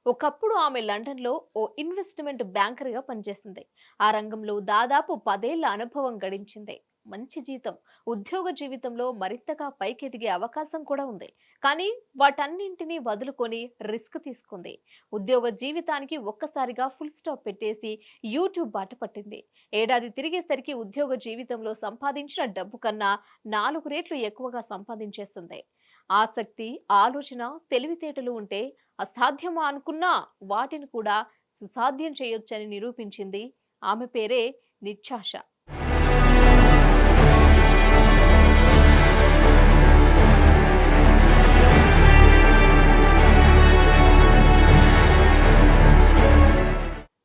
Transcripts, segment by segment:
ఒకప్పుడు ఆమె లండన్లో ఓ ఇన్వెస్ట్మెంట్ బ్యాంకర్గా పనిచేసింది. ఆ రంగంలో దాదాపు 10 ఏళ్ల అనుభవం గడించింది. మంచి జీతం, ఉద్యోగ జీవితంలో మరింతగా పైకెదిగే అవకాశం కూడా ఉంది. కానీ వాటన్నింటినీ వదులుకొని రిస్క్ తీసుకుంది. ఉద్యోగ జీవితానికి ఒక్కసారిగా ఫుల్ స్టాప్ పెట్టేసి యూట్యూబ్ బాట పట్టింది. ఏడాది తిరిగేసరికి ఉద్యోగ జీవితంలో సంపాదించిన డబ్బు కన్నా 4 రెట్లు ఎక్కువగా సంపాదించేస్తుంది. ఆసక్తి, ఆలోచన, తెలివితేటలు ఉంటే అసాధ్యమా అనుకున్నా వాటిని కూడా సుసాధ్యం చేయొచ్చని నిరూపించింది. ఆమె పేరే నిత్యాష.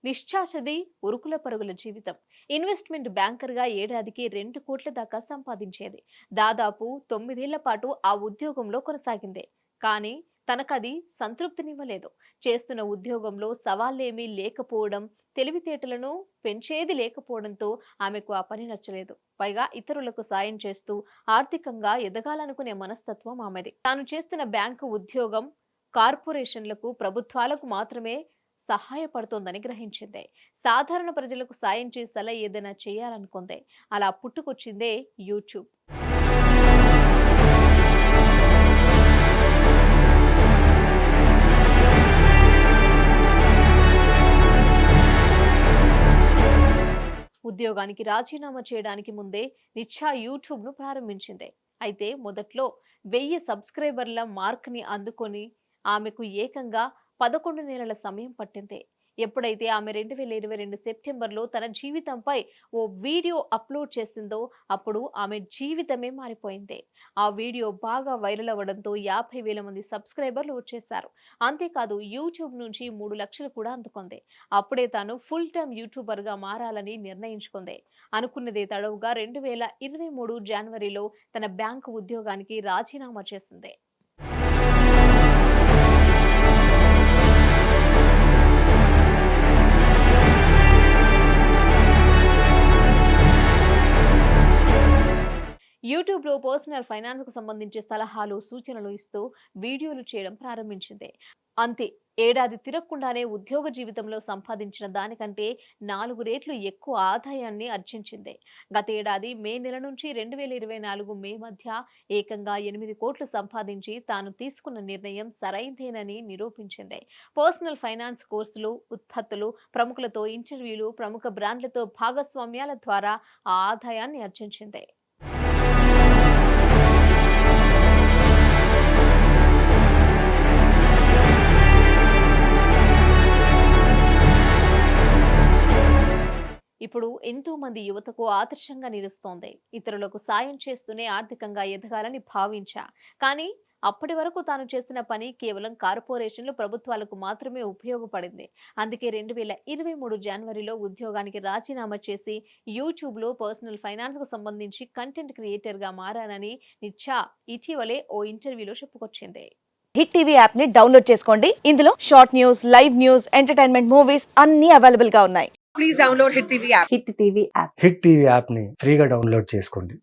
నిశ్చాషది ఉరుకుల పరుగుల జీవితం. ఇన్వెస్ట్మెంట్ బ్యాంకర్గా ఏడాదికి 2 కోట్ల దాకా సంపాదించేది. దాదాపు 9 ఏళ్ల పాటు ఆ ఉద్యోగంలో కొనసాగింది. కానీ తనకది సంతృప్తినివ్వలేదు. చేస్తున్న ఉద్యోగంలో సవాళ్లేమీ లేకపోవడం, తెలివితేటలను పెంచేది లేకపోవడంతో ఆమెకు ఆ పని నచ్చలేదు. పైగా ఇతరులకు సాయం చేస్తూ ఆర్థికంగా ఎదగాలనుకునే మనస్తత్వం ఆమెది. తాను చేస్తున్న బ్యాంకు ఉద్యోగం కార్పొరేషన్లకు, ప్రభుత్వాలకు మాత్రమే సహాయపడుతోందని గ్రహించింది. సాధారణ ప్రజలకు సాయం చేసేలా ఏదైనా చేయాలనుకుంది. అలా పుట్టుకొచ్చిందే యూట్యూబ్. ఉద్యోగానికి రాజీనామా చేయడానికి ముందే నిత్యా యూట్యూబ్ ను ప్రారంభించింది. అయితే మొదట్లో 1000 సబ్స్క్రైబర్ల మార్క్ ని అందుకొని ఆమెకు ఏకంగా 11 నెలల సమయం పట్టింది. ఎప్పుడైతే ఆమె 2022 సెప్టెంబర్లో తన జీవితంపై ఓ వీడియో అప్లోడ్ చేసిందో అప్పుడు ఆమె జీవితమే మారిపోయింది. ఆ వీడియో బాగా వైరల్ అవ్వడంతో 50,000 మంది సబ్స్క్రైబర్లు వచ్చేశారు. అంతేకాదు యూట్యూబ్ నుంచి 3 లక్షలు కూడా అందుకుంది. అప్పుడే తాను ఫుల్ టైమ్ యూట్యూబర్ గా మారాలని నిర్ణయించుకుంది. అనుకున్నదే తడవుగా 2023 జనవరిలో తన బ్యాంకు ఉద్యోగానికి రాజీనామా చేసింది. యూట్యూబ్లో పర్సనల్ ఫైనాన్స్కు సంబంధించి సలహాలు, సూచనలు ఇస్తూ వీడియోలు చేయడం ప్రారంభించింది. అంతే, ఏడాది తిరగకుండానే ఉద్యోగ జీవితంలో సంపాదించిన దానికంటే 4 రెట్లు ఎక్కువ ఆదాయాన్ని ఆర్జించింది. గతేడాది మే నెల నుంచి 2024 మే మధ్య ఏకంగా 8 కోట్లు సంపాదించి తాను తీసుకున్న నిర్ణయం సరైందేనని నిరూపించింది. పర్సనల్ ఫైనాన్స్ కోర్సులు, ఉత్పత్తులు, ప్రముఖులతో ఇంటర్వ్యూలు, ప్రముఖ బ్రాండ్లతో భాగస్వామ్యాల ద్వారా ఆ ఆదాయాన్ని ఆర్జించింది. ఇప్పుడు ఎంతో మంది యువతకు ఆదర్శంగా నిలుస్తోంది. ఇతరులకు సాయం చేస్తూనే ఆర్థికంగా ఎదగాలని భావించా. కానీ అప్పటి వరకు తాను చేసిన పని కేవలం కార్పొరేషన్లు, ప్రభుత్వాలకు మాత్రమే ఉపయోగపడింది. అందుకే 2023 జనవరిలో ఉద్యోగానికి రాజీనామా చేసి యూట్యూబ్లో పర్సనల్ ఫైనాన్స్ కు సంబంధించి కంటెంట్ క్రియేటర్ గా మారానని నిత్యా ఇటీవలే ఓ ఇంటర్వ్యూలో చెప్పుకొచ్చింది. హిట్ టీవీ యాప్ ని డౌన్లోడ్ చేసుకోండి. ఇందులో short news, live news, entertainment movies అన్ని అవైలబుల్ గా ఉన్నాయి. Please download Hit TV app. Hit TV app hit TV యాప్ని ఫ్రీగా డౌన్లోడ్ చేసుకోండి.